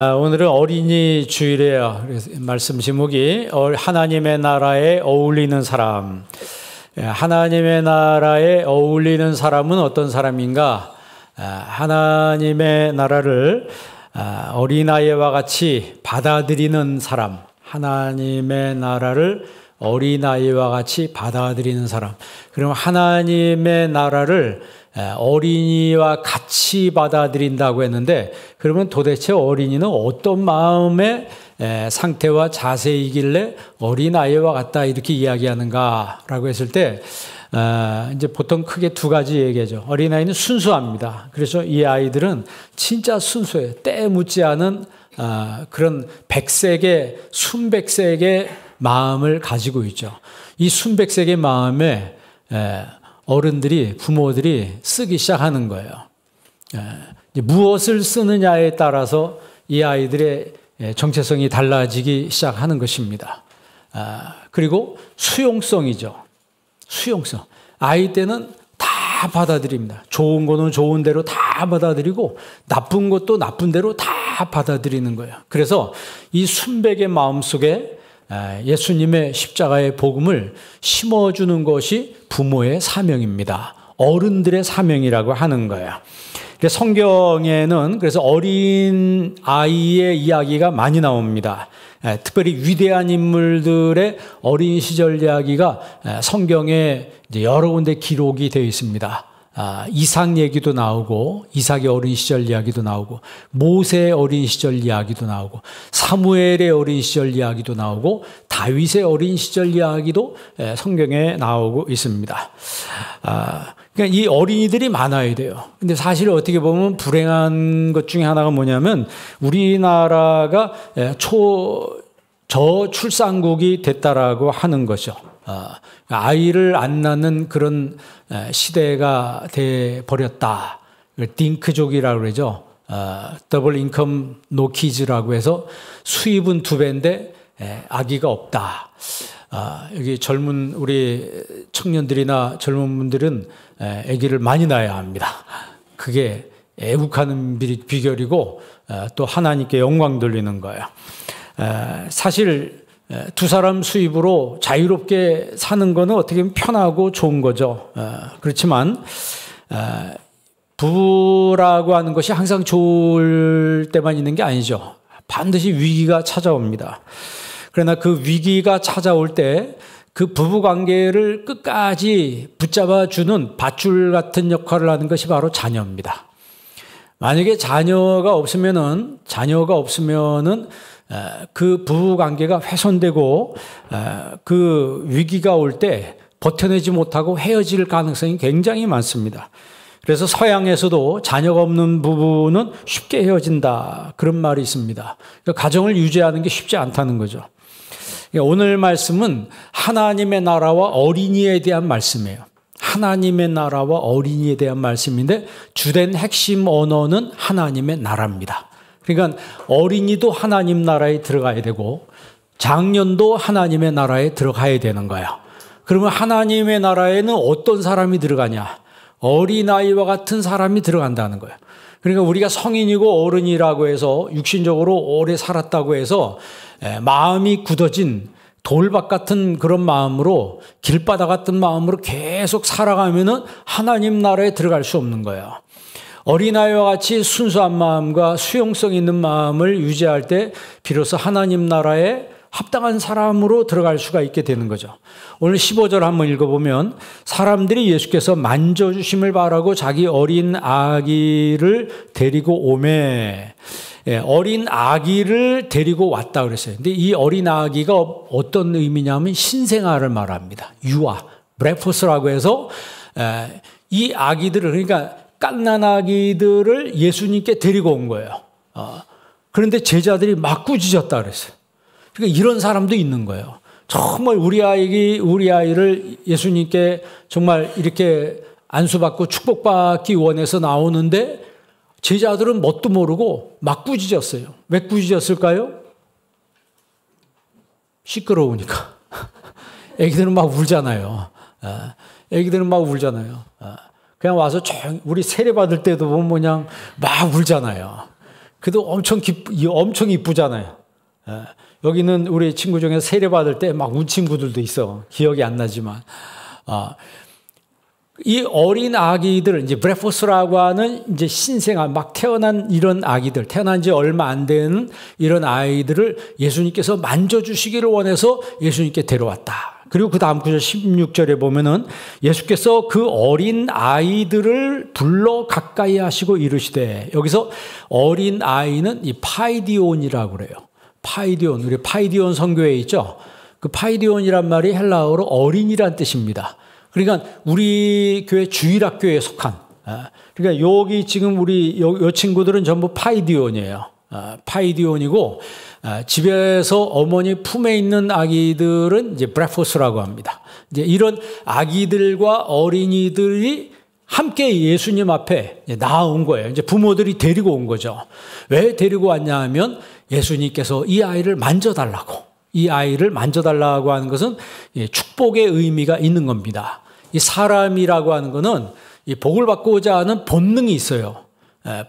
오늘은 어린이 주일이에요. 그래서 말씀 제목이 하나님의 나라에 어울리는 사람. 하나님의 나라에 어울리는 사람은 어떤 사람인가? 하나님의 나라를 어린아이와 같이 받아들이는 사람. 하나님의 나라를 어린아이와 같이 받아들이는 사람. 그럼 하나님의 나라를 어린이와 같이 받아들인다고 했는데, 그러면 도대체 어린이는 어떤 마음의 상태와 자세이길래 어린아이와 같다 이렇게 이야기하는가라고 했을 때, 이제 보통 크게 두 가지 얘기하죠. 어린아이는 순수합니다. 그래서 이 아이들은 진짜 순수해요. 때 묻지 않은 그런 백색의, 순백색의 마음을 가지고 있죠. 이 순백색의 마음에 어른들이, 부모들이 쓰기 시작하는 거예요. 무엇을 쓰느냐에 따라서 이 아이들의 정체성이 달라지기 시작하는 것입니다. 그리고 수용성이죠. 수용성. 아이 때는 다 받아들입니다. 좋은 거는 좋은 대로 다 받아들이고 나쁜 것도 나쁜 대로 다 받아들이는 거예요. 그래서 이 순백의 마음 속에 예수님의 십자가의 복음을 심어주는 것이 부모의 사명입니다. 어른들의 사명이라고 하는 거예요. 성경에는 그래서 어린 아이의 이야기가 많이 나옵니다. 특별히 위대한 인물들의 어린 시절 이야기가 성경에 이제 여러 군데 기록이 되어 있습니다. 이삭 얘기도 나오고, 이삭의 어린 시절 이야기도 나오고, 모세의 어린 시절 이야기도 나오고, 사무엘의 어린 시절 이야기도 나오고, 다윗의 어린 시절 이야기도 성경에 나오고 있습니다. 그러니까 이 어린이들이 많아야 돼요. 근데 사실 어떻게 보면 불행한 것 중에 하나가 뭐냐면, 우리나라가 저출산국이 됐다라고 하는 거죠. 아이를 안 낳는 그런 시대가 돼 버렸다. 딩크족이라고 그러죠. 더블 인컴 노 키즈라고 해서 수입은 2배인데 아기가 없다. 여기 젊은 우리 청년들이나 젊은 분들은 아기를 많이 낳아야 합니다. 그게 애국하는 비결이고 또 하나님께 영광 돌리는 거예요. 사실 두 사람 수입으로 자유롭게 사는 거는 어떻게 보면 편하고 좋은 거죠. 그렇지만 부부라고 하는 것이 항상 좋을 때만 있는 게 아니죠. 반드시 위기가 찾아옵니다. 그러나 그 위기가 찾아올 때 그 부부 관계를 끝까지 붙잡아주는 밧줄 같은 역할을 하는 것이 바로 자녀입니다. 만약에 자녀가 없으면은 그 부부 관계가 훼손되고 그 위기가 올 때 버텨내지 못하고 헤어질 가능성이 굉장히 많습니다. 그래서 서양에서도 자녀가 없는 부부는 쉽게 헤어진다, 그런 말이 있습니다. 그러니까 가정을 유지하는 게 쉽지 않다는 거죠. 오늘 말씀은 하나님의 나라와 어린이에 대한 말씀이에요. 하나님의 나라와 어린이에 대한 말씀인데 주된 핵심 언어는 하나님의 나라입니다. 그러니까 어린이도 하나님 나라에 들어가야 되고 장년도 하나님의 나라에 들어가야 되는 거예요. 그러면 하나님의 나라에는 어떤 사람이 들어가냐? 어린아이와 같은 사람이 들어간다는 거예요. 그러니까 우리가 성인이고 어른이라고 해서 육신적으로 오래 살았다고 해서 마음이 굳어진 돌밭 같은 그런 마음으로, 길바닥 같은 마음으로 계속 살아가면은 하나님 나라에 들어갈 수 없는 거예요. 어린아이와 같이 순수한 마음과 수용성 있는 마음을 유지할 때 비로소 하나님 나라에 합당한 사람으로 들어갈 수가 있게 되는 거죠. 오늘 15절 한번 읽어보면, 사람들이 예수께서 만져주심을 바라고 자기 어린 아기를 데리고 오매. 어린 아기를 데리고 왔다 그랬어요. 근데 이 어린 아기가 어떤 의미냐면 신생아를 말합니다. 유아, 브레포스라고 해서 이 아기들을, 그러니까 갓난 아기들을 예수님께 데리고 온 거예요. 그런데 제자들이 막 꾸짖었다 그랬어요. 그러니까 이런 사람도 있는 거예요. 정말 우리 아이를 예수님께 정말 이렇게 안수받고 축복받기 원해서 나오는데 제자들은 뭣도 모르고 막 꾸짖었어요. 왜 꾸짖었을까요? 시끄러우니까. 애기들은 막 울잖아요. 애기들은 막 울잖아요. 그냥 와서 우리 세례 받을 때도 보면 그냥 막 울잖아요. 그래도 엄청 이쁘잖아요. 여기는 우리 친구 중에 세례 받을 때 막 운 친구들도 있어. 기억이 안 나지만. 이 어린 아기들, 이제 브레포스라고 하는 이제 신생아, 막 태어난 이런 아기들, 태어난 지 얼마 안 되는 이런 아이들을 예수님께서 만져주시기를 원해서 예수님께 데려왔다. 그리고 그 다음 구절 16절에 보면은 예수께서 그 어린 아이들을 불러 가까이 하시고 이르시되, 여기서 어린 아이는 이 파이디온이라고 그래요. 파이디온, 우리 파이디온 선교회 있죠? 그 파이디온이란 말이 헬라어로 어린이란 뜻입니다. 그러니까 우리 교회 주일학교에 속한, 그러니까 여기 지금 우리 요 친구들은 전부 파이디온이에요. 파이디온이고, 집에서 어머니 품에 있는 아기들은 이제 브레포스라고 합니다. 이제 이런 아기들과 어린이들이 함께 예수님 앞에 나온 거예요. 이제 부모들이 데리고 온 거죠. 왜 데리고 왔냐 하면 예수님께서 이 아이를 만져달라고. 이 아이를 만져달라고 하는 것은 축복의 의미가 있는 겁니다. 이 사람이라고 하는 것은 이 복을 받고자 하는 본능이 있어요.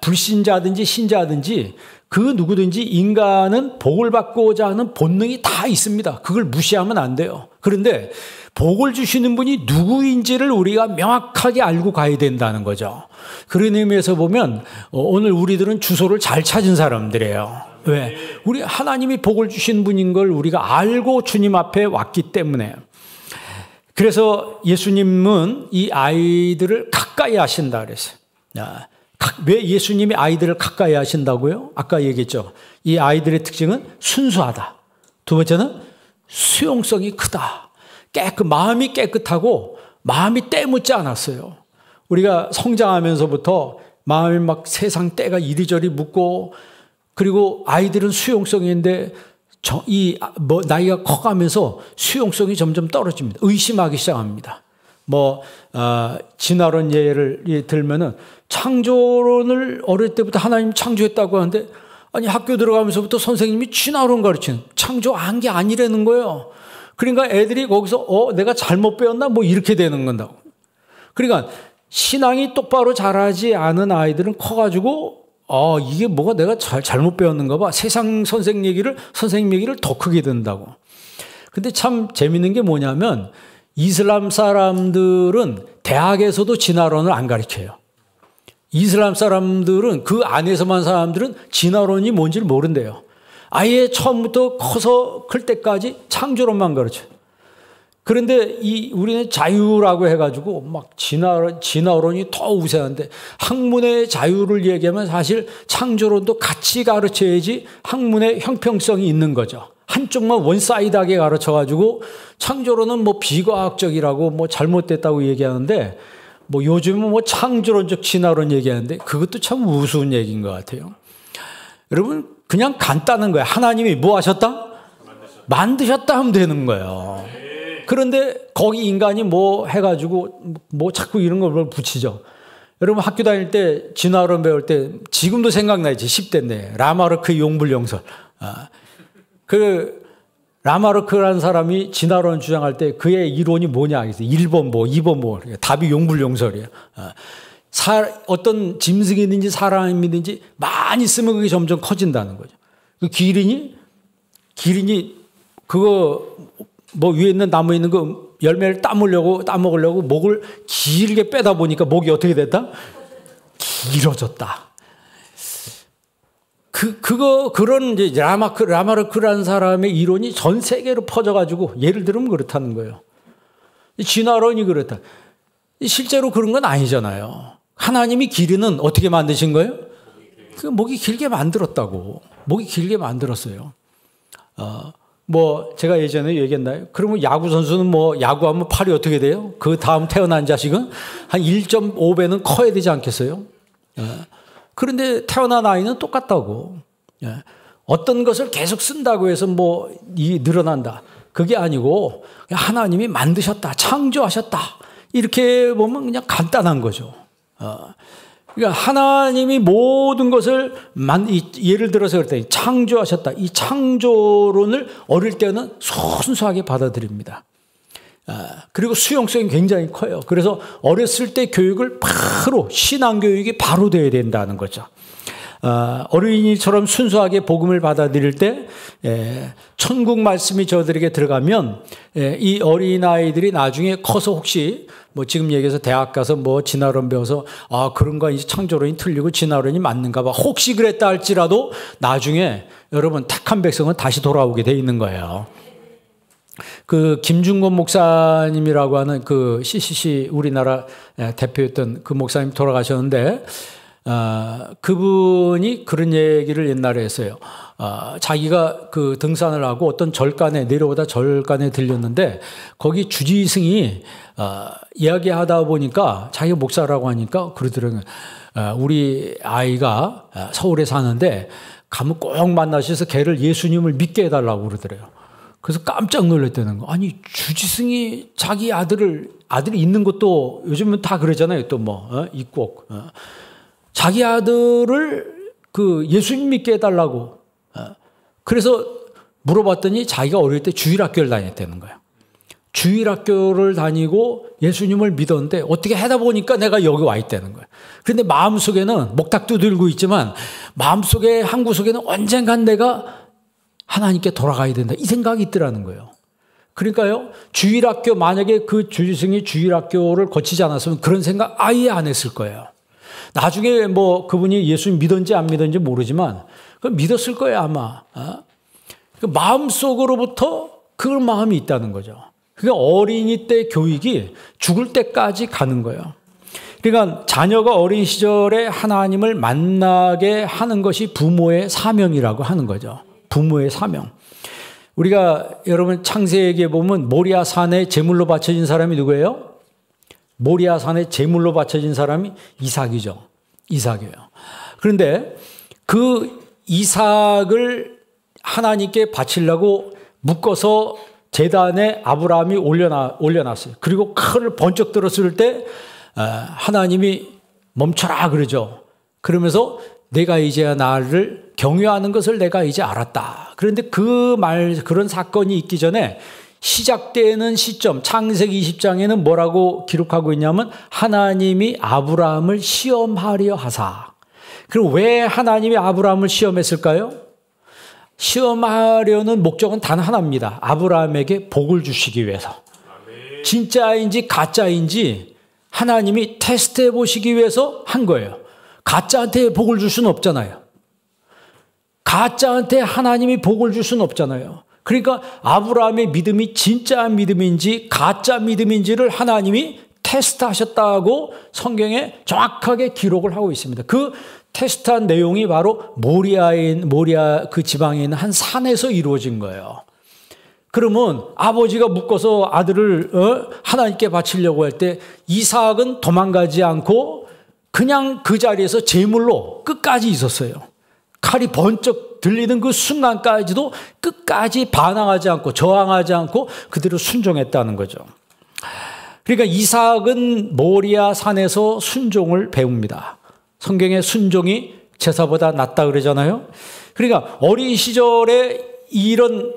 불신자든지 신자든지 그 누구든지 인간은 복을 받고자 하는 본능이 다 있습니다. 그걸 무시하면 안 돼요. 그런데 복을 주시는 분이 누구인지를 우리가 명확하게 알고 가야 된다는 거죠. 그런 의미에서 보면 오늘 우리들은 주소를 잘 찾은 사람들이에요. 왜? 우리 하나님이 복을 주신 분인 걸 우리가 알고 주님 앞에 왔기 때문에. 그래서 예수님은 이 아이들을 가까이 하신다 그랬어요. 왜 예수님이 아이들을 가까이 하신다고요? 아까 얘기했죠. 이 아이들의 특징은 순수하다. 두 번째는 수용성이 크다. 마음이 깨끗하고 마음이 때묻지 않았어요. 우리가 성장하면서부터 마음이 막 세상 때가 이리저리 묻고, 그리고 아이들은 수용성이 있는데 나이가 커가면서 수용성이 점점 떨어집니다. 의심하기 시작합니다. 진화론 예를 들면은 창조론을 어릴 때부터 하나님 창조했다고 하는데, 아니 학교 들어가면서부터 선생님이 진화론 가르치는, 창조한 게 아니라는 거예요. 그러니까 애들이 거기서 내가 잘못 배웠나 이렇게 되는 건다고. 그러니까 신앙이 똑바로 자라지 않은 아이들은 커가지고 이게 뭐가 내가 잘못 배웠는가 봐. 세상 선생님 얘기를 더 크게 듣는다고. 근데 참 재밌는 게 뭐냐면 이슬람 사람들은 대학에서도 진화론을 안 가르쳐요. 이슬람 사람들은 그 안에서만 사람들은 진화론이 뭔지를 모른대요. 아예 처음부터 커서 클 때까지 창조론만 가르쳐요. 그런데 우리는 자유라고 해가지고 막 진화론이 더 우세한데, 학문의 자유를 얘기하면 사실 창조론도 같이 가르쳐야지 학문의 형평성이 있는 거죠. 한쪽만 원사이드하게 가르쳐가지고 창조론은 비과학적이라고 잘못됐다고 얘기하는데, 요즘은 창조론적 진화론 얘기하는데 그것도 참 우스운 얘기인 것 같아요. 여러분, 그냥 간단한 거예요. 하나님이 뭐 하셨다? 만드셨다 하면 되는 거예요. 그런데 거기 인간이 해가지고 자꾸 이런 걸 붙이죠. 여러분 학교 다닐 때 진화론 배울 때 지금도 생각나지. 10대인데 라마르크 용불용설. 그 라마르크라는 사람이 진화론 주장할 때 그의 이론이 뭐냐 하겠어요. 1번 2번 답이 용불용설이에요. 어떤 짐승이든지 사람이든지 많이 쓰면 그게 점점 커진다는 거죠. 그 기린이 그거 위에 있는 나무에 있는 그 열매를 따먹으려고 목을 길게 빼다 보니까 목이 어떻게 됐다? 길어졌다. 그런 이제 라마르크라는 사람의 이론이 전 세계로 퍼져가지고 예를 들면 그렇다는 거예요. 진화론이 그렇다. 실제로 그런 건 아니잖아요. 하나님이 기린은 어떻게 만드신 거예요? 목이 길게 만들었다고. 목이 길게 만들었어요. 제가 예전에 얘기했나요? 그러면 야구 선수는 야구하면 팔이 어떻게 돼요? 그 다음 태어난 자식은 한 1.5배는 커야 되지 않겠어요? 그런데 태어난 아이는 똑같다고. 어떤 것을 계속 쓴다고 해서 늘어난다. 그게 아니고 하나님이 만드셨다. 창조하셨다. 이렇게 보면 그냥 간단한 거죠. 그러니까 하나님이 모든 것을 예를 들어서 그랬더니 창조하셨다. 이 창조론을 어릴 때는 순수하게 받아들입니다. 그리고 수용성이 굉장히 커요. 그래서 어렸을 때 교육을 바로 신앙교육이 바로 돼야 된다는 거죠. 어린이처럼 순수하게 복음을 받아들일 때 천국 말씀이 저들에게 들어가면 이 어린아이들이 나중에 커서 혹시 뭐 지금 얘기해서 대학 가서 뭐 진화론 배워서 그런 거 이제 창조론이 틀리고 진화론이 맞는가 봐. 혹시 그랬다 할지라도 나중에 여러분 택한 백성은 다시 돌아오게 돼 있는 거예요. 그 김중건 목사님이라고 하는 그 CCC 우리나라 대표였던 그 목사님 돌아가셨는데 그분이 그런 얘기를 옛날에 했어요. 자기가 그 등산을 하고 어떤 절간에 내려오다 절간에 들렸는데 거기 주지승이 이야기하다 보니까 자기가 목사라고 하니까 그러더라고요. 우리 아이가 서울에 사는데 가면 꼭 만나셔서 걔를 예수님을 믿게 해달라고 그러더래요. 그래서 깜짝 놀랐다는 거. 아니 주지승이 자기 아들이 있는 것도 요즘은 다 그러잖아요. 또 뭐 입국 자기 아들을 그 예수님 믿게 해달라고. 그래서 물어봤더니 자기가 어릴 때 주일학교를 다녔다는 거예요. 주일학교를 다니고 예수님을 믿었는데 어떻게 하다 보니까 내가 여기 와 있다는 거예요. 그런데 마음속에는 목탁도 들고 있지만 마음속에 한구석에는 언젠간 내가 하나님께 돌아가야 된다. 이 생각이 있더라는 거예요. 그러니까요. 주일학교 만약에 그 주지승이 주일학교를 거치지 않았으면 그런 생각 아예 안 했을 거예요. 나중에 뭐 그분이 예수님 믿었는지 안 믿었는지 모르지만 믿었을 거예요 아마. 그 마음속으로부터 그런 마음이 있다는 거죠. 그러니까 어린이 때 교육이 죽을 때까지 가는 거예요. 그러니까 자녀가 어린 시절에 하나님을 만나게 하는 것이 부모의 사명이라고 하는 거죠. 부모의 사명. 우리가 여러분 창세기에 보면 모리아 산에 제물로 바쳐진 사람이 누구예요? 모리아 산에 제물로 바쳐진 사람이 이삭이죠. 이삭이에요. 그런데 그 이삭을 하나님께 바치려고 묶어서 제단에 아브라함이 올려놨어요. 그리고 칼을 번쩍 들었을 때 하나님이 멈춰라 그러죠. 그러면서 내가 이제야 나를 경외하는 것을 내가 이제 알았다. 그런데 그런 사건이 있기 전에 시작되는 시점, 창세기 20장에는 뭐라고 기록하고 있냐면 하나님이 아브라함을 시험하려 하사. 그럼 왜 하나님이 아브라함을 시험했을까요? 시험하려는 목적은 단 하나입니다. 아브라함에게 복을 주시기 위해서. 진짜인지 가짜인지 하나님이 테스트해 보시기 위해서 한 거예요. 가짜한테 복을 줄 수는 없잖아요. 가짜한테 하나님이 복을 줄 수는 없잖아요. 그러니까 아브라함의 믿음이 진짜 믿음인지 가짜 믿음인지를 하나님이 테스트하셨다고 성경에 정확하게 기록을 하고 있습니다. 그 테스트한 내용이 바로 모리아 그 지방에 있는 한 산에서 이루어진 거예요. 그러면 아버지가 묶어서 아들을 하나님께 바치려고 할 때 이삭은 도망가지 않고 그냥 그 자리에서 제물로 끝까지 있었어요. 칼이 번쩍 들리는 그 순간까지도 끝까지 반항하지 않고 저항하지 않고 그대로 순종했다는 거죠. 그러니까 이삭은 모리아 산에서 순종을 배웁니다. 성경에 순종이 제사보다 낫다 그러잖아요. 그러니까 어린 시절에 이런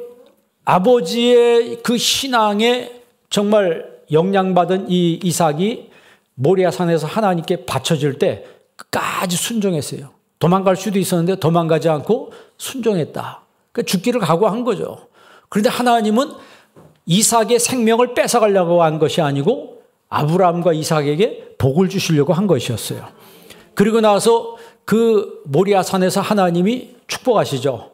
아버지의 그 신앙에 정말 영향받은 이 이삭이 모리아 산에서 하나님께 바쳐질 때 끝까지 순종했어요. 도망갈 수도 있었는데 도망가지 않고 순종했다. 그러니까 죽기를 각오한 거죠. 그런데 하나님은 이삭의 생명을 뺏어가려고 한 것이 아니고 아브라함과 이삭에게 복을 주시려고 한 것이었어요. 그리고 나서 그 모리아 산에서 하나님이 축복하시죠.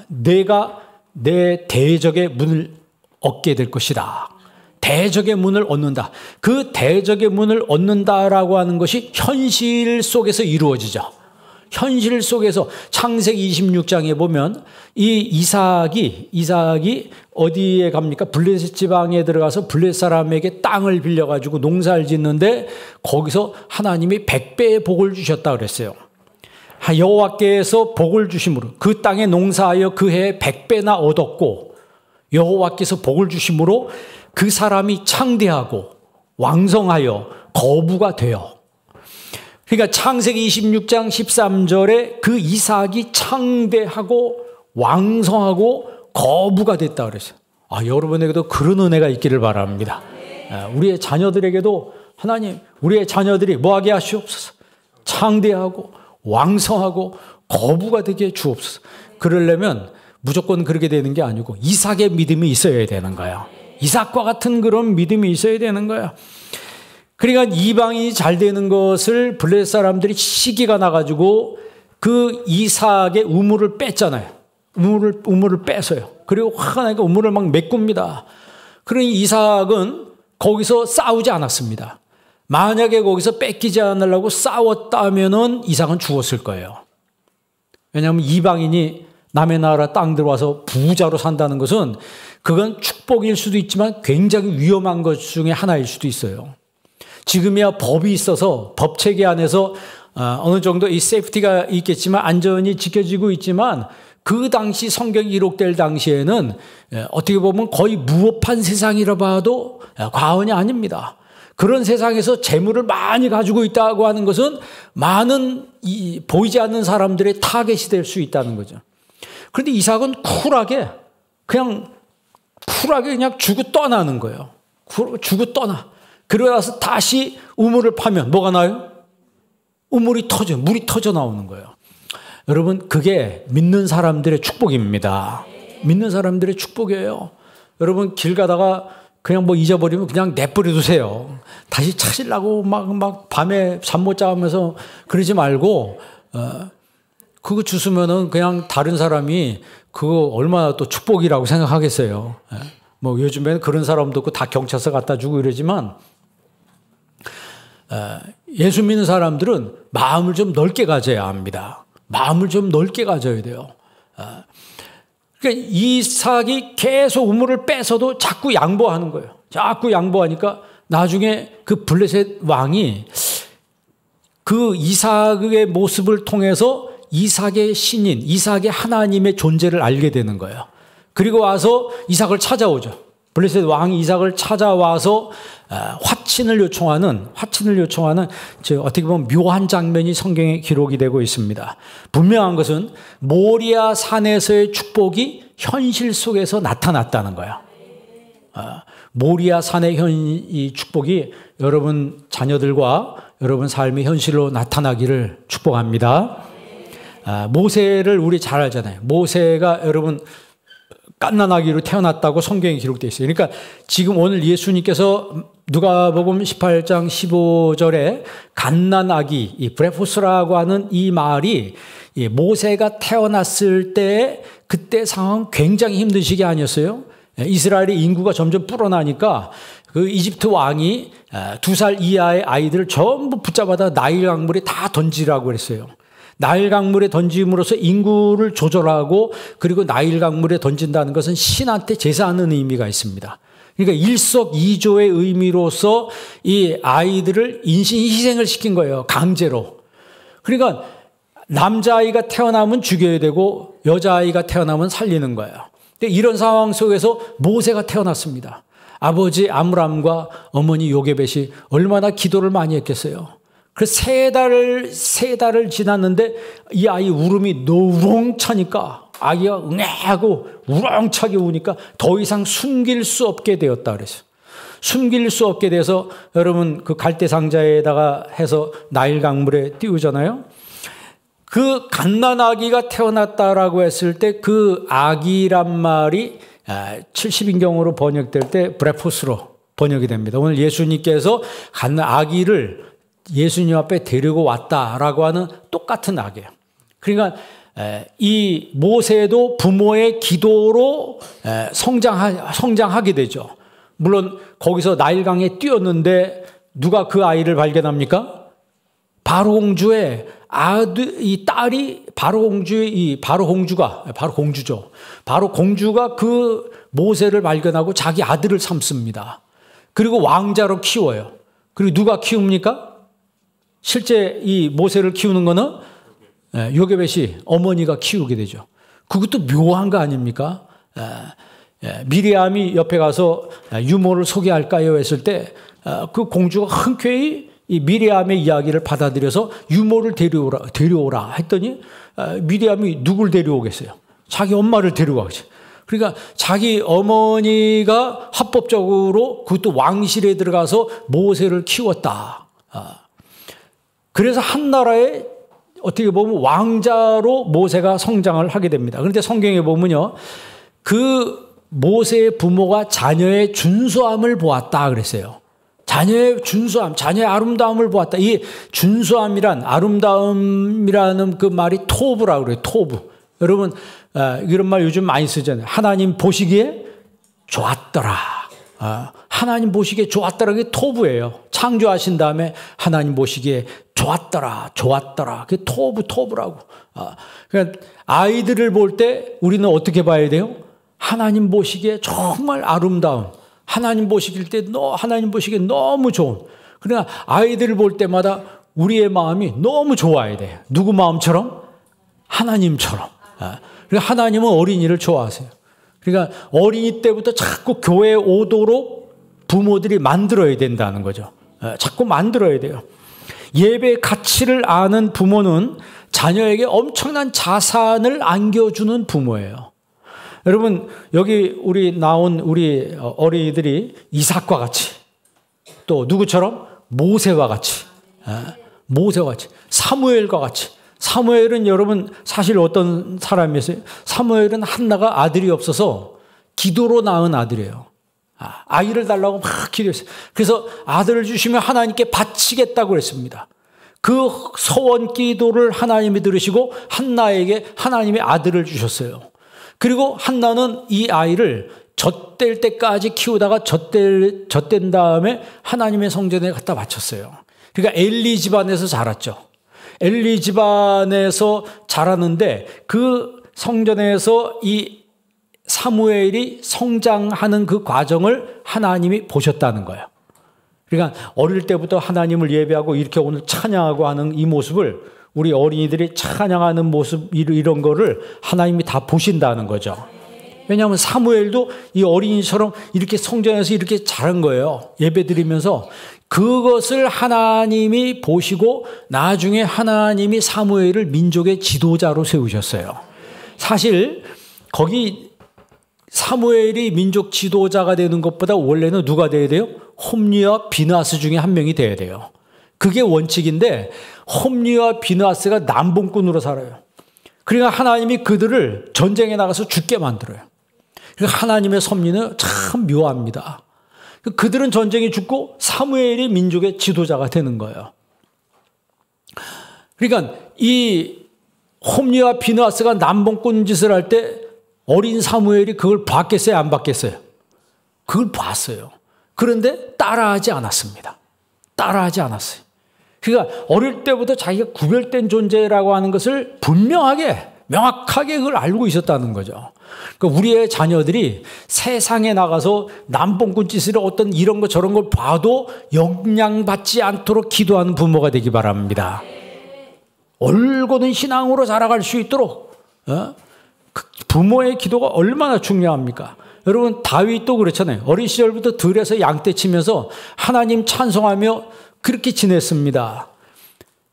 내가 내 대적의 문을 얻게 될 것이다. 대적의 문을 얻는다. 그 대적의 문을 얻는다라고 하는 것이 현실 속에서 이루어지죠. 현실 속에서 창세기 26장에 보면 이 이삭이 어디에 갑니까? 블레셋 지방에 들어가서 블레셋 사람에게 땅을 빌려가지고 농사를 짓는데 거기서 하나님이 100배의 복을 주셨다 그랬어요. 여호와께서 복을 주심으로 그 땅에 농사하여 그 해에 100배나 얻었고 여호와께서 복을 주심으로 그 사람이 창대하고 왕성하여 거부가 되어. 그러니까 창세기 26장 13절에 그 이삭이 창대하고 왕성하고 거부가 됐다 그랬어요. 여러분에게도 그런 은혜가 있기를 바랍니다. 우리의 자녀들에게도 하나님 우리의 자녀들이 뭐하게 하시옵소서. 창대하고 왕성하고 거부가 되게 주옵소서. 그러려면 무조건 그렇게 되는 게 아니고 이삭의 믿음이 있어야 되는 거예요. 이삭과 같은 그런 믿음이 있어야 되는 거예요. 그러니까 이방인이 잘 되는 것을 블레셋 사람들이 시기가 나가지고 그 이삭의 우물을 뺐잖아요. 우물을 뺏어요. 그리고 화가 나니까 우물을 막 메꿉니다. 그러니 이삭은 거기서 싸우지 않았습니다. 만약에 거기서 뺏기지 않으려고 싸웠다면은 이삭은 죽었을 거예요. 왜냐하면 이방인이 남의 나라 땅 들어와서 부자로 산다는 것은 그건 축복일 수도 있지만 굉장히 위험한 것 중에 하나일 수도 있어요. 지금이야 법이 있어서 법 체계 안에서 어느 정도 이 세이프티가 있겠지만 안전이 지켜지고 있지만 그 당시 성경이 기록될 당시에는 어떻게 보면 거의 무법한 세상이라 봐도 과언이 아닙니다. 그런 세상에서 재물을 많이 가지고 있다고 하는 것은 많은 보이지 않는 사람들의 타겟이 될 수 있다는 거죠. 그런데 이삭은 쿨하게 그냥 주고 떠나는 거예요. 주고 떠나. 그러고 나서 다시 우물을 파면 뭐가 나요? 물이 터져 나오는 거예요. 여러분, 그게 믿는 사람들의 축복입니다. 믿는 사람들의 축복이에요. 여러분, 길 가다가 그냥 뭐 잊어버리면 그냥 내버려 두세요. 다시 찾으려고 막 밤에 잠 못 자면서 그러지 말고, 그거 주스면은 그냥 다른 사람이 그거 얼마나 또 축복이라고 생각하겠어요. 뭐 요즘에는 그런 사람도 없고 다 경찰서 갖다 주고 이러지만, 예수 믿는 사람들은 마음을 좀 넓게 가져야 합니다. 마음을 좀 넓게 가져야 돼요. 그러니까 이삭이 계속 우물을 뺏어도 자꾸 양보하는 거예요. 자꾸 양보하니까 나중에 그 블레셋 왕이 그 이삭의 모습을 통해서 이삭의 신인, 이삭의 하나님의 존재를 알게 되는 거예요. 그리고 와서 이삭을 찾아오죠. 블레셋 왕이 이삭을 찾아와서 화친을 요청하는 어떻게 보면 묘한 장면이 성경에 기록이 되고 있습니다. 분명한 것은 모리아 산에서의 축복이 현실 속에서 나타났다는 거예요. 모리아 산의 이 축복이 여러분 자녀들과 여러분 삶의 현실로 나타나기를 축복합니다. 모세를 우리 잘 알잖아요. 모세가 여러분 갓난아기로 태어났다고 성경에 기록되어 있어요. 그러니까 지금 오늘 예수님께서 누가복음 18장 15절에 갓난아기, 이 브레포스라고 하는 이 말이 모세가 태어났을 때 그때 상황 굉장히 힘든 시기 아니었어요? 이스라엘의 인구가 점점 불어나니까 그 이집트 왕이 2살 이하의 아이들을 전부 붙잡아다 나일 강물에 다 던지라고 그랬어요. 나일 강물에 던짐으로써 인구를 조절하고 그리고 나일 강물에 던진다는 것은 신한테 제사하는 의미가 있습니다. 그러니까 일석이조의 의미로서 이 아이들을 인신 희생을 시킨 거예요. 강제로. 그러니까 남자아이가 태어나면 죽여야 되고 여자아이가 태어나면 살리는 거예요. 근데 이런 상황 속에서 모세가 태어났습니다. 아버지 아므람과 어머니 요게벳이 얼마나 기도를 많이 했겠어요. 그래서 세 달을 지났는데 이 아이 울음이 노웅 차니까 아기가 응애하고 우렁차게 우니까 더 이상 숨길 수 없게 되었다 그랬어요. 숨길 수 없게 돼서 여러분 그 갈대 상자에다가 해서 나일 강물에 띄우잖아요. 그 갓난아기가 태어났다라고 했을 때 그 아기란 말이 70인경으로 번역될 때 브레포스로 번역이 됩니다. 오늘 예수님께서 갓난아기를 예수님 앞에 데리고 왔다라고 하는 똑같은 아기예요. 그러니까 이 모세도 부모의 기도로 성장하게 되죠. 물론 거기서 나일강에 뛰었는데 누가 그 아이를 발견합니까? 바로 공주의 이 딸이 바로 공주가 그 모세를 발견하고 자기 아들을 삼습니다. 그리고 왕자로 키워요. 그리고 누가 키웁니까? 실제 이 모세를 키우는 거는 요게벳이 어머니가 키우게 되죠. 그것도 묘한 거 아닙니까? 미리암이 옆에 가서 유모를 소개할까요? 했을 때 그 공주가 흔쾌히 이 미리암의 이야기를 받아들여서 유모를 데려오라 했더니 미리암이 누굴 데려오겠어요? 자기 엄마를 데려가겠죠. 그러니까 자기 어머니가 합법적으로 그것도 왕실에 들어가서 모세를 키웠다. 그래서 한 나라의 어떻게 보면 왕자로 모세가 성장을 하게 됩니다. 그런데 성경에 보면요, 그 모세의 부모가 자녀의 준수함을 보았다 그랬어요. 자녀의 준수함, 자녀의 아름다움을 보았다. 이 준수함이란, 아름다움이라는 그 말이 토부라고 그래요. 토부. 여러분, 이런 말 요즘 많이 쓰잖아요. 하나님 보시기에 좋았더라. 하나님 보시기에 좋았더라. 그게 토부예요. 창조하신 다음에 하나님 보시기에 좋았더라. 좋았더라. 그게 토부라고. 그러니까 아이들을 볼 때 우리는 어떻게 봐야 돼요? 하나님 보시기에 정말 아름다운, 하나님 보시길 때 하나님 보시기에 너무 좋은. 그러나 아이들을 볼 때마다 우리의 마음이 너무 좋아야 돼요. 누구 마음처럼? 하나님처럼. 그러니까 하나님은 어린이를 좋아하세요. 그러니까 어린이 때부터 자꾸 교회에 오도록 부모들이 만들어야 된다는 거죠. 자꾸 만들어야 돼요. 예배의 가치를 아는 부모는 자녀에게 엄청난 자산을 안겨주는 부모예요. 여러분, 여기 나온 우리 어린이들이 이삭과 같이, 또 누구처럼? 모세와 같이, 사무엘과 같이. 사무엘은 여러분 사실 어떤 사람이었어요? 사무엘은 한나가 아들이 없어서 기도로 낳은 아들이에요. 아이를 달라고 막 기도했어요. 그래서 아들을 주시면 하나님께 바치겠다고 그랬습니다. 그 소원 기도를 하나님이 들으시고 한나에게 하나님의 아들을 주셨어요. 그리고 한나는 이 아이를 젖될 때까지 키우다가 젖된 다음에 하나님의 성전에 갖다 바쳤어요. 그러니까 엘리 집안에서 자랐죠. 엘리 집안에서 자랐는데 그 성전에서 이 사무엘이 성장하는 그 과정을 하나님이 보셨다는 거예요. 그러니까 어릴 때부터 하나님을 예배하고 이렇게 오늘 찬양하고 하는 이 모습을, 우리 어린이들이 찬양하는 모습, 이런 거를 하나님이 다 보신다는 거죠. 왜냐하면 사무엘도 이 어린이처럼 이렇게 성전에서 이렇게 자란 거예요. 예배 드리면서. 그것을 하나님이 보시고 나중에 하나님이 사무엘을 민족의 지도자로 세우셨어요. 사실 거기 사무엘이 민족 지도자가 되는 것보다 원래는 누가 돼야 돼요? 홈리와 비느하스 중에 한 명이 돼야 돼요. 그게 원칙인데 홈리와 비느하스가 남봉꾼으로 살아요. 그러니까 하나님이 그들을 전쟁에 나가서 죽게 만들어요. 그러니까 하나님의 섭리는 참 묘합니다. 그들은 전쟁에 죽고 사무엘이 민족의 지도자가 되는 거예요. 그러니까 이 홈리와 비느하스가 남봉꾼 짓을 할 때 어린 사무엘이 그걸 봤겠어요? 안 봤겠어요? 그걸 봤어요. 그런데 따라하지 않았습니다. 따라하지 않았어요. 그러니까 어릴 때부터 자기가 구별된 존재라고 하는 것을 분명하게, 명확하게 그걸 알고 있었다는 거죠. 그러니까 우리의 자녀들이 세상에 나가서 남봉꾼 짓을 어떤 이런 거 저런 걸 봐도 영향받지 않도록 기도하는 부모가 되기 바랍니다. 올곧은 신앙으로 자라갈 수 있도록 부모의 기도가 얼마나 중요합니까? 여러분, 다윗도 그렇잖아요. 어린 시절부터 들에서 양떼 치면서 하나님 찬송하며 그렇게 지냈습니다.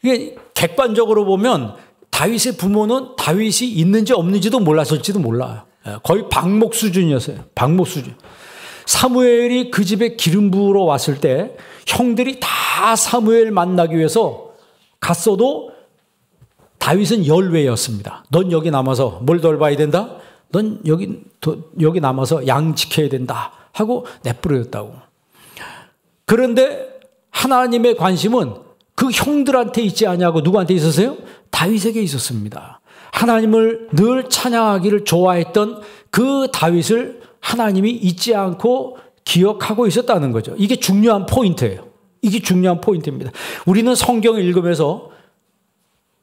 이게 객관적으로 보면 다윗의 부모는 다윗이 있는지 없는지도 몰랐을지도 몰라요. 거의 방목 수준이었어요. 방목 수준. 사무엘이 그 집에 기름 부으러 왔을 때 형들이 다 사무엘 만나기 위해서 갔어도 다윗은 열외였습니다. 넌 여기 남아서 뭘 돌봐야 된다? 넌 여기 남아서 양 지켜야 된다 하고 내버렸다고. 그런데 하나님의 관심은 그 형들한테 있지 않냐고 누구한테 있었어요? 다윗에게 있었습니다. 하나님을 늘 찬양하기를 좋아했던 그 다윗을 하나님이 잊지 않고 기억하고 있었다는 거죠. 이게 중요한 포인트예요. 이게 중요한 포인트입니다. 우리는 성경을 읽으면서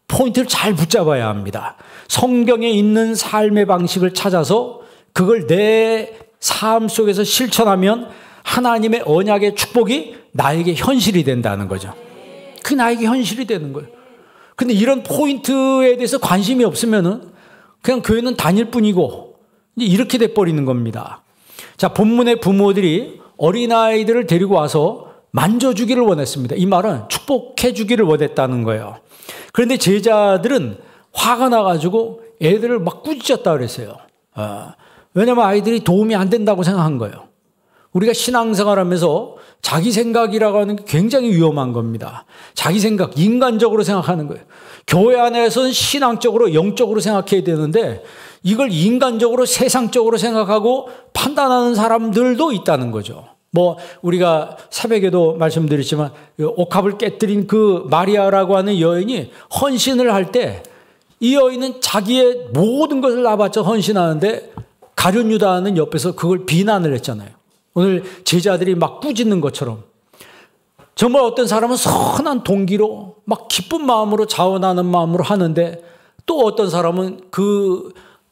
포인트를 잘 붙잡아야 합니다. 성경에 있는 삶의 방식을 찾아서 그걸 내 삶 속에서 실천하면 하나님의 언약의 축복이 나에게 현실이 된다는 거죠. 그게 나에게 현실이 되는 거예요. 근데 이런 포인트에 대해서 관심이 없으면은 그냥 교회는 다닐 뿐이고 이렇게 돼버리는 겁니다. 자, 본문의 부모들이 어린아이들을 데리고 와서 만져주기를 원했습니다. 이 말은 축복해주기를 원했다는 거예요. 그런데 제자들은 화가 나가지고 애들을 막 꾸짖었다 그랬어요. 왜냐하면 아이들이 도움이 안 된다고 생각한 거예요. 우리가 신앙생활하면서 자기 생각이라고 하는 게 굉장히 위험한 겁니다. 자기 생각, 인간적으로 생각하는 거예요. 교회 안에서는 신앙적으로, 영적으로 생각해야 되는데 이걸 인간적으로, 세상적으로 생각하고 판단하는 사람들도 있다는 거죠. 뭐 우리가 새벽에도 말씀드렸지만 옥합을 깨뜨린 그 마리아라고 하는 여인이 헌신을 할 때 이 여인은 자기의 모든 것을 다 바쳐 헌신하는데 가룟 유다는 옆에서 그걸 비난을 했잖아요. 오늘 제자들이 막 꾸짖는 것처럼 정말 어떤 사람은 선한 동기로 막 기쁜 마음으로 자원하는 마음으로 하는데 또 어떤 사람은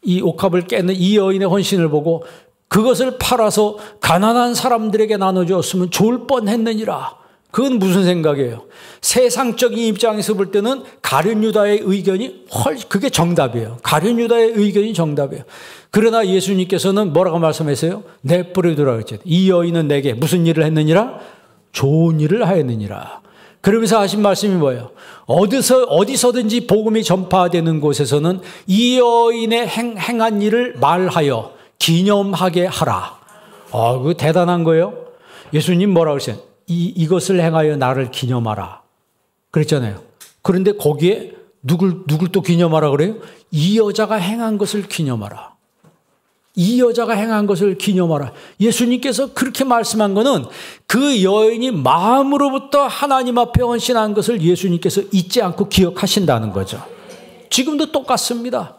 이 옥합을 깨는 이 여인의 헌신을 보고 그것을 팔아서 가난한 사람들에게 나눠주었으면 좋을 뻔했느니라. 그건 무슨 생각이에요? 세상적인 입장에서 볼 때는 가룟 유다의 의견이 그게 정답이에요. 가룟 유다의 의견이 정답이에요. 그러나 예수님께서는 뭐라고 말씀하세요? 내버려두라 그랬죠. 이 여인은 내게 무슨 일을 했느니라? 좋은 일을 하였느니라. 그러면서 하신 말씀이 뭐예요? 어디서든지 복음이 전파되는 곳에서는 이 여인의 행한 일을 말하여 기념하게 하라. 그거 대단한 거예요. 예수님 뭐라고 그랬어요? 이것을 행하여 나를 기념하라. 그랬잖아요. 그런데 거기에 누굴 또 기념하라 그래요? 이 여자가 행한 것을 기념하라. 이 여자가 행한 것을 기념하라. 예수님께서 그렇게 말씀한 거는 그 여인이 마음으로부터 하나님 앞에 헌신한 것을 예수님께서 잊지 않고 기억하신다는 거죠. 지금도 똑같습니다.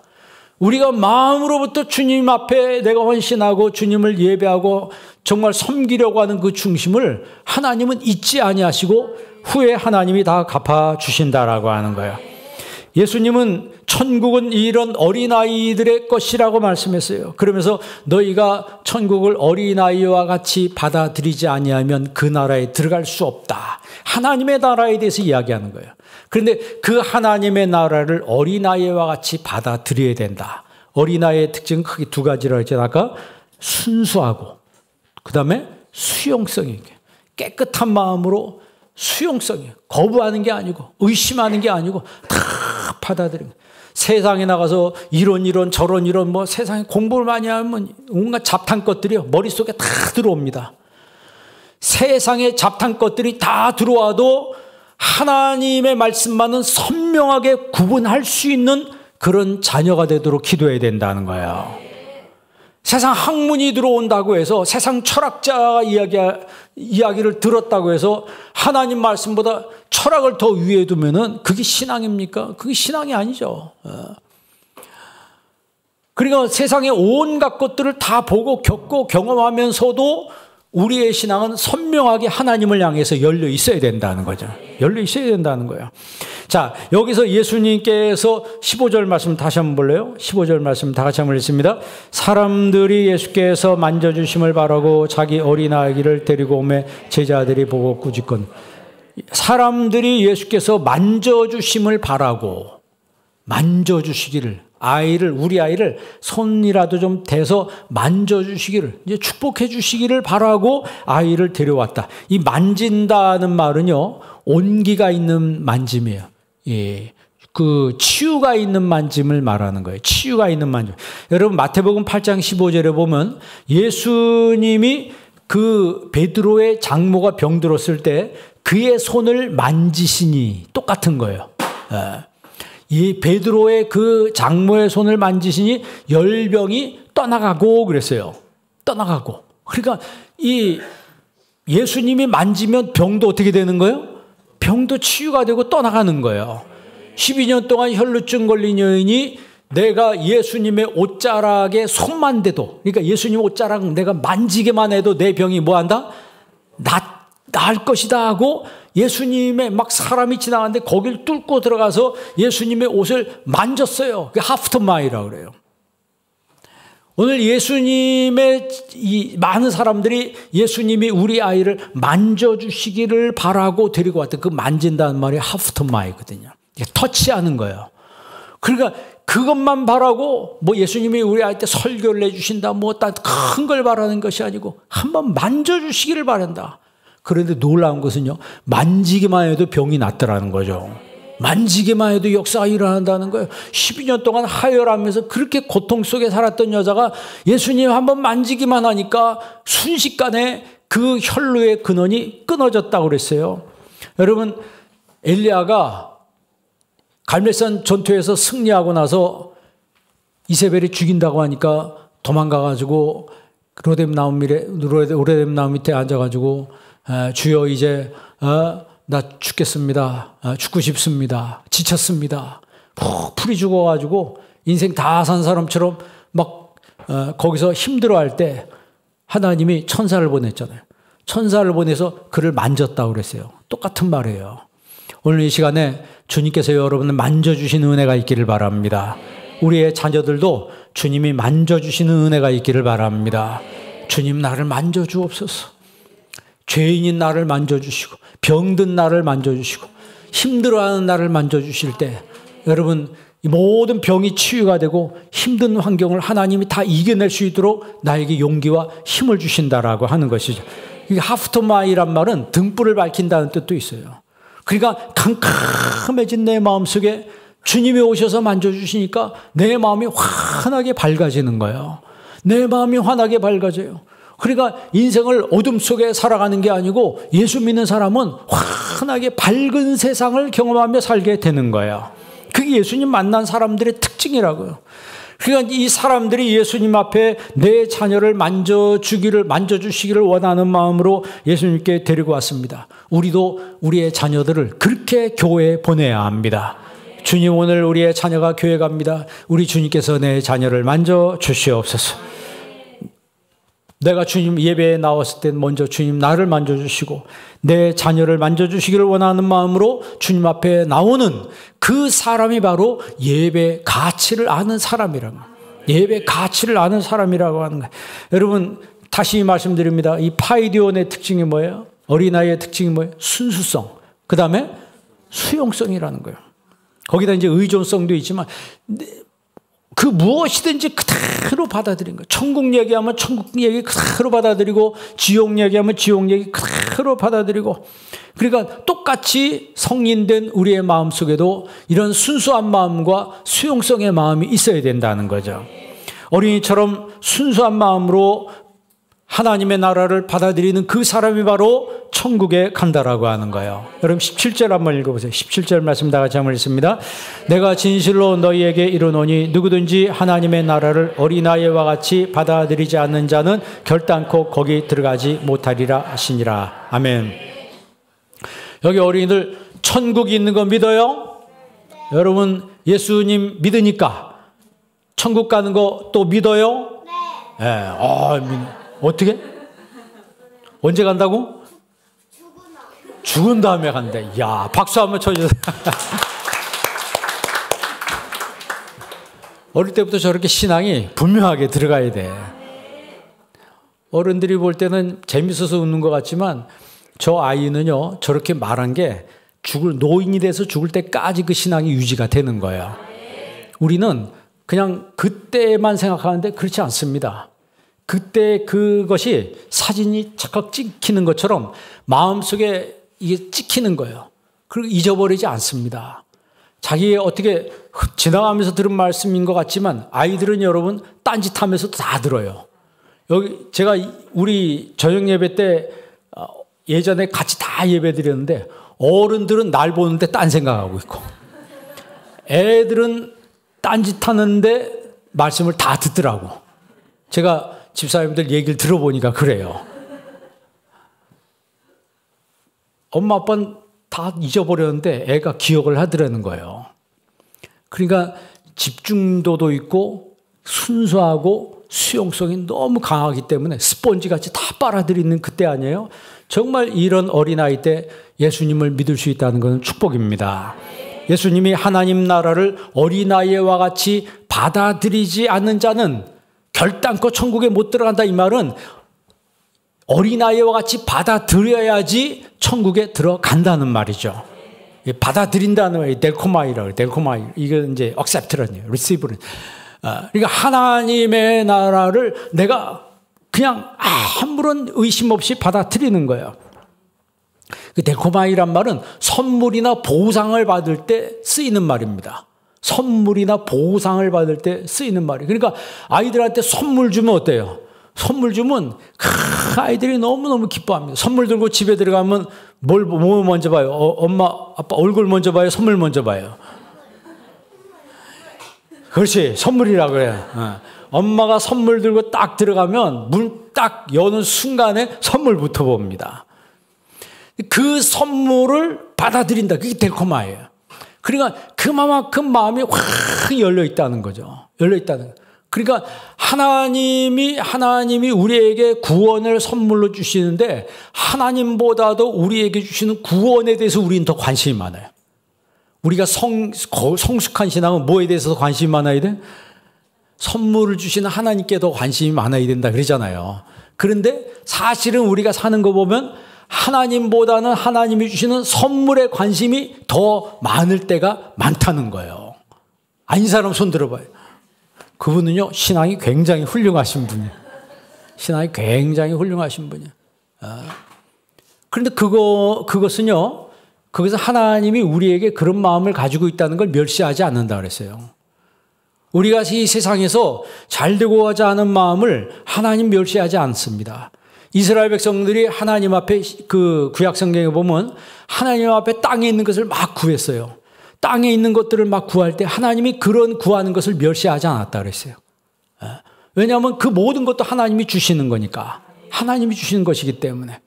우리가 마음으로부터 주님 앞에 내가 헌신하고 주님을 예배하고 정말 섬기려고 하는 그 중심을 하나님은 잊지 아니하시고 후에 하나님이 다 갚아주신다라고 하는 거예요. 예수님은 천국은 이런 어린아이들의 것이라고 말씀했어요. 그러면서 너희가 천국을 어린아이와 같이 받아들이지 아니하면 그 나라에 들어갈 수 없다. 하나님의 나라에 대해서 이야기하는 거예요. 그런데 그 하나님의 나라를 어린아이와 같이 받아들여야 된다. 어린아이의 특징은 크게 두 가지라고 했잖아요. 아까 순수하고 그다음에 수용성이 깨끗한 마음으로 수용성이에요. 거부하는 게 아니고 의심하는 게 아니고 다 받아들이는 거예요. 세상에 나가서 이런 저런 뭐 세상에 공부를 많이 하면 온갖 잡탕 것들이 머릿속에 다 들어옵니다. 세상에 잡탕 것들이 다 들어와도 하나님의 말씀만은 선명하게 구분할 수 있는 그런 자녀가 되도록 기도해야 된다는 거예요. 세상 학문이 들어온다고 해서 세상 철학자 이야기를 들었다고 해서 하나님 말씀보다 철학을 더 위에 두면은 그게 신앙입니까? 그게 신앙이 아니죠. 그러니까 세상의 온갖 것들을 다 보고 겪고 경험하면서도 우리의 신앙은 선명하게 하나님을 향해서 열려 있어야 된다는 거죠. 열려 있어야 된다는 거예요. 자, 여기서 예수님께서 15절 말씀 다시 한번 볼래요? 15절 말씀 다 같이 한번 읽습니다. 사람들이 예수께서 만져주심을 바라고 자기 어린아이를 데리고 오매 제자들이 보고 꾸짖건. 사람들이 예수께서 만져주심을 바라고 만져주시기를 우리 아이를 손이라도 좀 대서 만져주시기를, 이제 축복해 주시기를 바라고 아이를 데려왔다. 이 만진다는 말은요, 온기가 있는 만짐이에요. 예. 그 치유가 있는 만짐을 말하는 거예요. 치유가 있는 만짐. 여러분 마태복음 8장 15절에 보면 예수님이 그 베드로의 장모가 병들었을 때 그의 손을 만지시니 똑같은 거예요. 예. 이 베드로의 그 장모의 손을 만지시니 열병이 떠나가고 그랬어요. 떠나가고. 그러니까 이 예수님이 만지면 병도 어떻게 되는 거예요? 병도 치유가 되고 떠나가는 거예요. 12년 동안 혈루증 걸린 여인이 내가 예수님의 옷자락에 손만 대도, 그러니까 예수님 옷자락 내가 만지기만 해도 내 병이 뭐한다? 나을 것이다 하고 예수님의 막 사람이 지나가는데 거길 뚫고 들어가서 예수님의 옷을 만졌어요. 그게 하프터마이라고 그래요. 오늘 예수님의 이 많은 사람들이 예수님이 우리 아이를 만져주시기를 바라고 데리고 왔던 그 만진다는 말이 하프터마이거든요. 터치하는 거예요. 그러니까 그것만 바라고 뭐 예수님이 우리 아이 때 설교를 해주신다 뭐 큰 걸 바라는 것이 아니고 한번 만져주시기를 바란다. 그런데 놀라운 것은요, 만지기만 해도 병이 낫더라는 거죠. 만지기만 해도 역사가 일어난다는 거예요. 12년 동안 하혈하면서 그렇게 고통 속에 살았던 여자가 예수님 한번 만지기만 하니까 순식간에 그 혈루의 근원이 끊어졌다고 그랬어요. 여러분, 엘리야가 갈멜산 전투에서 승리하고 나서 이세벨이 죽인다고 하니까 도망가가지고 오레덴 나무 밑에 앉아가지고 주여 이제 나 죽겠습니다. 죽고 싶습니다. 지쳤습니다. 푹 풀이 죽어가지고 인생 다 산 사람처럼 막 거기서 힘들어할 때 하나님이 천사를 보냈잖아요. 천사를 보내서 그를 만졌다고 그랬어요. 똑같은 말이에요. 오늘 이 시간에 주님께서 여러분을 만져주시는 은혜가 있기를 바랍니다. 우리의 자녀들도 주님이 만져주시는 은혜가 있기를 바랍니다. 주님 나를 만져주옵소서. 죄인인 나를 만져주시고 병든 나를 만져주시고 힘들어하는 나를 만져주실 때 여러분 이 모든 병이 치유가 되고 힘든 환경을 하나님이 다 이겨낼 수 있도록 나에게 용기와 힘을 주신다라고 하는 것이죠. 이 하프토마이란 말은 등불을 밝힌다는 뜻도 있어요. 그러니까 캄캄해진 내 마음속에 주님이 오셔서 만져주시니까 내 마음이 환하게 밝아지는 거예요. 내 마음이 환하게 밝아져요. 그러니까 인생을 어둠 속에 살아가는 게 아니고 예수 믿는 사람은 환하게 밝은 세상을 경험하며 살게 되는 거예요. 그게 예수님 만난 사람들의 특징이라고요. 그러니까 이 사람들이 예수님 앞에 내 자녀를 만져주시기를 원하는 마음으로 예수님께 데리고 왔습니다. 우리도 우리의 자녀들을 그렇게 교회에 보내야 합니다. 주님 오늘 우리의 자녀가 교회 갑니다. 우리 주님께서 내 자녀를 만져주시옵소서. 내가 주님 예배에 나왔을 때 먼저 주님 나를 만져주시고 내 자녀를 만져주시기를 원하는 마음으로 주님 앞에 나오는 그 사람이 바로 예배 가치를 아는 사람이라고. 예배 가치를 아는 사람이라고 하는 거예요. 여러분 다시 말씀드립니다. 이 파이디온의 특징이 뭐예요? 어린아이의 특징이 뭐예요? 순수성. 그 다음에 수용성이라는 거예요. 거기다 이제 의존성도 있지만 그 무엇이든지 그대로 받아들인 거예요. 천국 얘기하면 천국 얘기 그대로 받아들이고 지옥 얘기하면 지옥 얘기 그대로 받아들이고 그러니까 똑같이 성인된 우리의 마음속에도 이런 순수한 마음과 수용성의 마음이 있어야 된다는 거죠. 어린이처럼 순수한 마음으로 하나님의 나라를 받아들이는 그 사람이 바로 천국에 간다라고 하는 거예요. 여러분 17절 한번 읽어보세요. 17절 말씀 다 같이 한번 읽습니다. 내가 진실로 너희에게 이르노니 누구든지 하나님의 나라를 어린아이와 같이 받아들이지 않는 자는 결단코 거기 들어가지 못하리라 하시니라. 아멘. 여기 어린이들 천국이 있는 거 믿어요? 여러분 예수님 믿으니까 천국 가는 거 또 믿어요? 네. 어떻게? 언제 간다고? 죽은 다음에 간대. 야, 박수 한번 쳐주세요. 어릴 때부터 저렇게 신앙이 분명하게 들어가야 돼. 어른들이 볼 때는 재밌어서 웃는 것 같지만 저 아이는요, 저렇게 말한 게 노인이 돼서 죽을 때까지 그 신앙이 유지가 되는 거예요. 우리는 그냥 그때만 생각하는데 그렇지 않습니다. 그때 그것이 사진이 착각 찍히는 것처럼 마음속에 이게 찍히는 거예요. 그리고 잊어버리지 않습니다. 자기의 어떻게 지나가면서 들은 말씀인 것 같지만 아이들은 여러분 딴짓하면서 다 들어요. 여기 제가 우리 저녁 예배 때 예전에 같이 다 예배 드렸는데 어른들은 날 보는데 딴 생각하고 있고 애들은 딴짓하는데 말씀을 다 듣더라고. 제가 집사님들 얘기를 들어보니까 그래요. 엄마 아빠는 다 잊어버렸는데 애가 기억을 하더라는 거예요. 그러니까 집중도도 있고 순수하고 수용성이 너무 강하기 때문에 스펀지같이 다 빨아들이는 그때 아니에요? 정말 이런 어린아이 때 예수님을 믿을 수 있다는 것은 축복입니다. 예수님이 하나님 나라를 어린아이와 같이 받아들이지 않는 자는 결단코 천국에 못 들어간다. 이 말은 어린아이와 같이 받아들여야지 천국에 들어간다는 말이죠. 받아들인다는 말이 델코마이라고 해요. 델코마이. 이건 이제 accept라는 receive는. 그러니까 하나님의 나라를 내가 그냥 아무런 의심 없이 받아들이는 거예요. 그 델코마이란 말은 선물이나 보상을 받을 때 쓰이는 말입니다. 선물이나 보상을 받을 때 쓰이는 말이에요. 그러니까 아이들한테 선물 주면 어때요? 선물 주면 아이들이 너무너무 기뻐합니다. 선물 들고 집에 들어가면 뭐 먼저 봐요? 엄마, 아빠 얼굴 먼저 봐요? 선물 먼저 봐요? 그렇지, 선물이라고 그래요. 엄마가 선물 들고 딱 들어가면 문 딱 여는 순간에 선물부터 봅니다. 그 선물을 받아들인다. 그게 데코마예요. 그러니까 그만큼 마음이 확 열려 있다는 거죠. 열려 있다는 거예요. 그러니까 하나님이 우리에게 구원을 선물로 주시는데 하나님보다도 우리에게 주시는 구원에 대해서 우리는 더 관심이 많아요. 우리가 성숙한 신앙은 뭐에 대해서 관심이 많아야 돼? 선물을 주시는 하나님께 더 관심이 많아야 된다 그러잖아요. 그런데 사실은 우리가 사는 거 보면 하나님보다는 하나님이 주시는 선물에 관심이 더 많을 때가 많다는 거예요. 아닌 사람 손 들어봐요. 그분은요, 신앙이 굉장히 훌륭하신 분이에요. 신앙이 굉장히 훌륭하신 분이에요. 그런데 그것은요, 거기서 하나님이 우리에게 그런 마음을 가지고 있다는 걸 멸시하지 않는다 그랬어요. 우리가 이 세상에서 잘 되고자 하는 마음을 하나님 멸시하지 않습니다. 이스라엘 백성들이 하나님 앞에 그 구약 성경에 보면 하나님 앞에 땅에 있는 것을 막 구했어요. 땅에 있는 것들을 막 구할 때 하나님이 그런 구하는 것을 멸시하지 않았다 그랬어요. 왜냐하면 그 모든 것도 하나님이 주시는 거니까. 하나님이 주시는 것이기 때문에.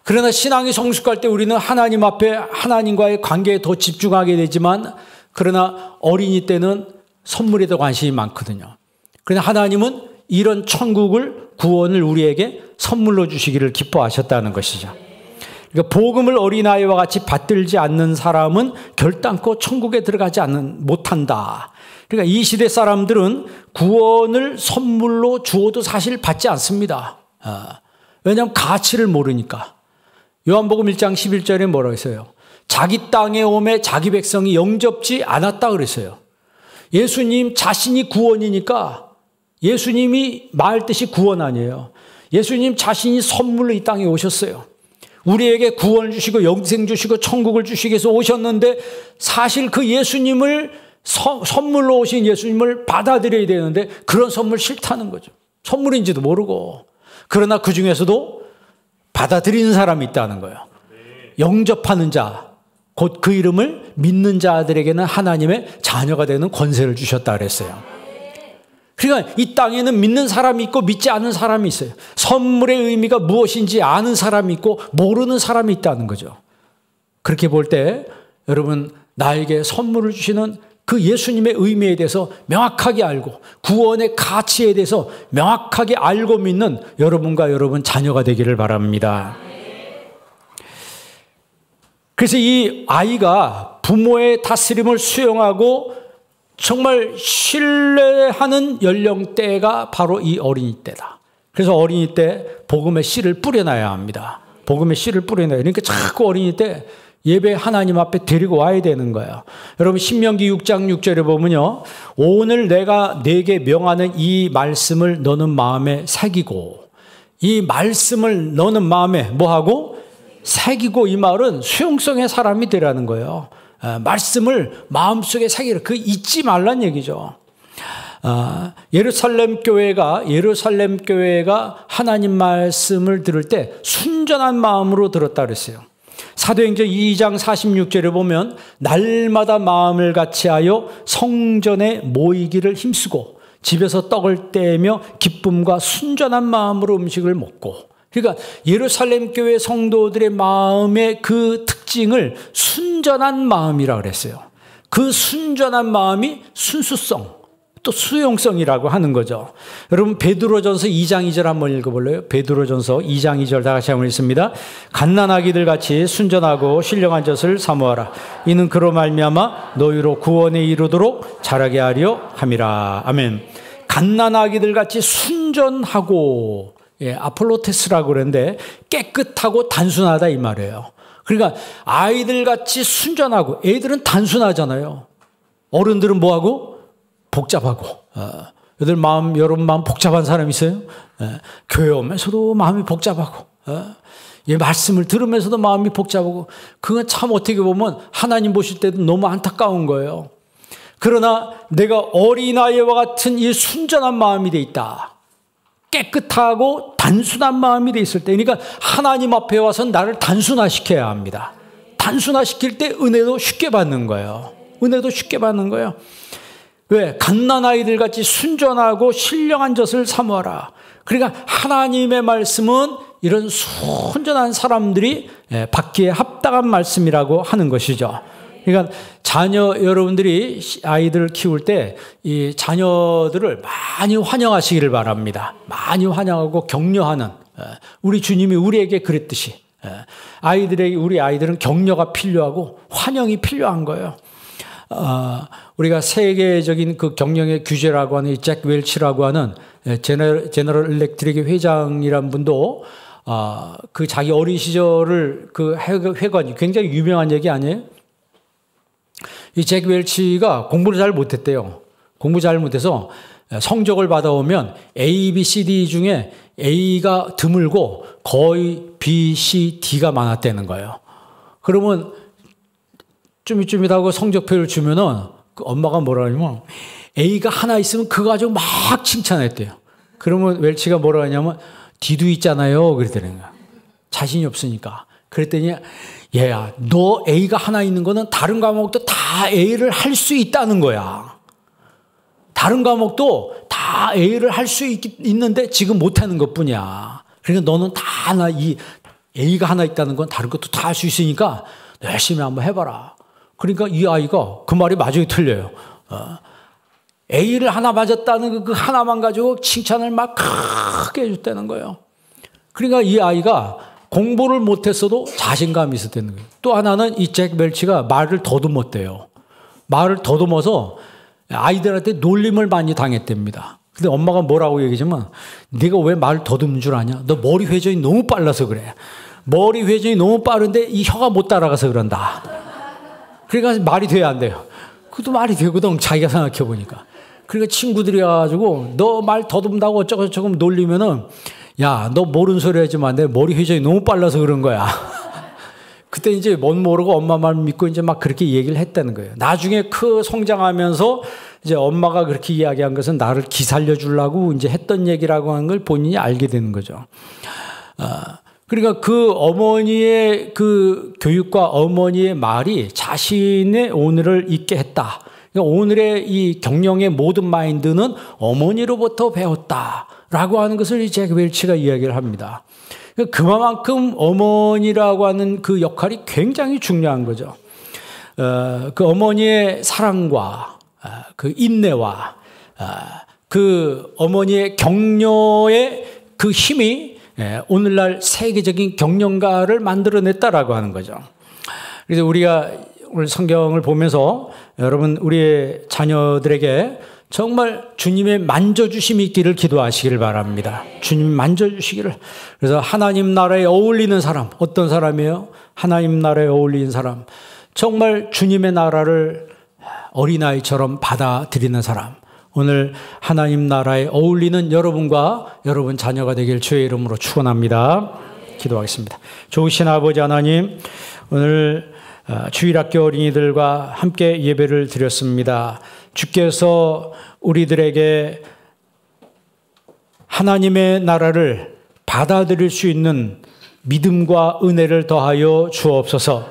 그러나 신앙이 성숙할 때 우리는 하나님 앞에 하나님과의 관계에 더 집중하게 되지만 그러나 어린이 때는 선물에 더 관심이 많거든요. 그러나 하나님은 이런 천국을 구원을 우리에게 선물로 주시기를 기뻐하셨다는 것이죠. 그러니까 복음을 어린아이와 같이 받들지 않는 사람은 결단코 천국에 들어가지 못한다. 그러니까 이 시대 사람들은 구원을 선물로 주어도 사실 받지 않습니다. 왜냐하면 가치를 모르니까. 요한복음 1장 11절에 뭐라고 했어요? 자기 땅에 오매 자기 백성이 영접지 않았다 그랬어요. 예수님 자신이 구원이니까 예수님이 말뜻이 구원 아니에요. 예수님 자신이 선물로 이 땅에 오셨어요. 우리에게 구원을 주시고 영생 주시고 천국을 주시기 위해서 오셨는데 사실 그 예수님을 선물로 오신 예수님을 받아들여야 되는데 그런 선물 싫다는 거죠. 선물인지도 모르고. 그러나 그 중에서도 받아들이는 사람이 있다는 거예요. 영접하는 자. 곧 그 이름을 믿는 자들에게는 하나님의 자녀가 되는 권세를 주셨다 그랬어요. 그러니까 이 땅에는 믿는 사람이 있고 믿지 않는 사람이 있어요. 선물의 의미가 무엇인지 아는 사람이 있고 모르는 사람이 있다는 거죠. 그렇게 볼 때 여러분 나에게 선물을 주시는 그 예수님의 의미에 대해서 명확하게 알고 구원의 가치에 대해서 명확하게 알고 믿는 여러분과 여러분 자녀가 되기를 바랍니다. 그래서 이 아이가 부모의 다스림을 수용하고 정말 신뢰하는 연령대가 바로 이 어린이 때다. 그래서 어린이 때 복음의 씨를 뿌려놔야 합니다. 복음의 씨를 뿌려놔야. 그러니까 자꾸 어린이 때 예배 하나님 앞에 데리고 와야 되는 거예요. 여러분 신명기 6장 6절에 보면요. 오늘 내가 네게 명하는 이 말씀을 너는 마음에 새기고 이 말씀을 너는 마음에 뭐하고? 새기고. 이 말은 수용성의 사람이 되라는 거예요. 말씀을 마음속에 새기라. 그 잊지 말란 얘기죠. 예루살렘 교회가 하나님 말씀을 들을 때 순전한 마음으로 들었다 그랬어요. 사도행전 2장 46절에 보면 날마다 마음을 같이하여 성전에 모이기를 힘쓰고 집에서 떡을 떼며 기쁨과 순전한 마음으로 음식을 먹고. 그러니까 예루살렘 교회 성도들의 마음의 그 특징을 순전한 마음이라고 그랬어요. 그 순전한 마음이 순수성, 또 수용성이라고 하는 거죠. 여러분 베드로전서 2장 2절 한번 읽어볼래요? 베드로전서 2장 2절 다 같이 한번 읽습니다. 갓난아기들 같이 순전하고 신령한 젖을 사모하라. 이는 그로 말미암아 너희로 구원에 이르도록 자라게 하려 함이라. 아멘. 갓난아기들 같이 순전하고 아폴로테스라고 그러는데 깨끗하고 단순하다 이 말이에요. 그러니까 아이들같이 순전하고 애들은 단순하잖아요. 어른들은 뭐하고? 복잡하고. 여러분 마음 복잡한 사람 있어요? 교회 오면서도 마음이 복잡하고 말씀을 들으면서도 마음이 복잡하고 그건 참 어떻게 보면 하나님 보실 때도 너무 안타까운 거예요. 그러나 내가 어린아이와 같은 이 순전한 마음이 돼 있다. 깨끗하고 단순한 마음이 돼 있을 때, 그러니까 하나님 앞에 와서 나를 단순화시켜야 합니다. 단순화시킬 때 은혜도 쉽게 받는 거예요. 은혜도 쉽게 받는 거예요. 왜? 갓난아이들 같이 순전하고 신령한 젖을 사모하라. 그러니까 하나님의 말씀은 이런 순전한 사람들이 받기에 합당한 말씀이라고 하는 것이죠. 그러니까 자녀 여러분들이 아이들을 키울 때 이 자녀들을 많이 환영하시기를 바랍니다. 많이 환영하고 격려하는, 우리 주님이 우리에게 그랬듯이 우리 아이들은 격려가 필요하고 환영이 필요한 거예요. 우리가 세계적인 그 경영의 규제라고 하는 잭 웰치라고 하는 제너럴 일렉트릭의 회장이란 분도 그 자기 어린 시절을 그 회관이 굉장히 유명한 얘기 아니에요? 이 잭 웰치가 공부를 잘 못했대요. 공부 잘 못해서 성적을 받아오면 A, B, C, D 중에 A가 드물고 거의 B, C, D가 많았다는 거예요. 그러면 쭈밋쭈밋하고 성적표를 주면은 그 엄마가 뭐라 하냐면 A가 하나 있으면 그거 가지고 막 칭찬했대요. 그러면 웰치가 뭐라 하냐면 D도 있잖아요. 그랬더니 자신이 없으니까. 그랬더니 얘야, 너 A가 하나 있는 거는 다른 과목도 다 A를 할 수 있다는 거야. 다른 과목도 다 A를 할 수 있는데 지금 못하는 것뿐이야. 그러니까 너는 다 A가 하나 있다는 건 다른 것도 다 할 수 있으니까 열심히 한번 해봐라. 그러니까 이 아이가 그 말이 마저히 틀려요. A를 하나 맞았다는 그 하나만 가지고 칭찬을 막 크게 해줬다는 거예요. 그러니까 이 아이가 공부를 못했어도 자신감이 있었다는 거예요. 또 하나는 이 잭 웰치가 말을 더듬었대요. 말을 더듬어서 아이들한테 놀림을 많이 당했답니다. 근데 엄마가 뭐라고 얘기하지만 네가 왜 말을 더듬는 줄 아냐? 너 머리 회전이 너무 빨라서 그래. 머리 회전이 너무 빠른데 이 혀가 못 따라가서 그런다. 그러니까 말이 돼야 안 돼요. 그것도 말이 되거든, 자기가 생각해 보니까. 그러니까 친구들이 와가지고 너 말 더듬다고 어쩌고저쩌고 놀리면은 야, 너 모르는 소리 하지만 내 머리 회전이 너무 빨라서 그런 거야. 그때 이제 뭔 모르고 엄마 말 믿고 이제 막 그렇게 얘기를 했다는 거예요. 나중에 성장하면서 이제 엄마가 그렇게 이야기한 것은 나를 기살려 주려고 이제 했던 얘기라고 하는 걸 본인이 알게 되는 거죠. 그러니까 그 어머니의 그 교육과 어머니의 말이 자신의 오늘을 있게 했다. 그러니까 오늘의 이 경영의 모든 마인드는 어머니로부터 배웠다라고 하는 것을 이 잭 웰치가 이야기를 합니다. 그만큼 어머니라고 하는 그 역할이 굉장히 중요한 거죠. 그 어머니의 사랑과 그 인내와 그 어머니의 격려의 그 힘이 오늘날 세계적인 경영가를 만들어냈다라고 하는 거죠. 그래서 우리가 오늘 성경을 보면서 여러분 우리의 자녀들에게 정말 주님의 만져주심이 있기를 기도하시기를 바랍니다. 주님 만져주시기를. 그래서 하나님 나라에 어울리는 사람, 어떤 사람이에요? 하나님 나라에 어울리는 사람. 정말 주님의 나라를 어린아이처럼 받아들이는 사람. 오늘 하나님 나라에 어울리는 여러분과 여러분 자녀가 되길 주의 이름으로 축원합니다. 기도하겠습니다. 좋으신 아버지 하나님, 오늘 주일학교 어린이들과 함께 예배를 드렸습니다. 주께서 우리들에게 하나님의 나라를 받아들일 수 있는 믿음과 은혜를 더하여 주옵소서.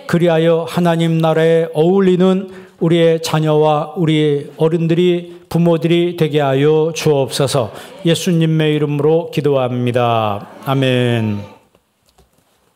그리하여 하나님 나라에 어울리는 우리의 자녀와 우리 어른들이 부모들이 되게 하여 주옵소서. 예수님의 이름으로 기도합니다. 아멘.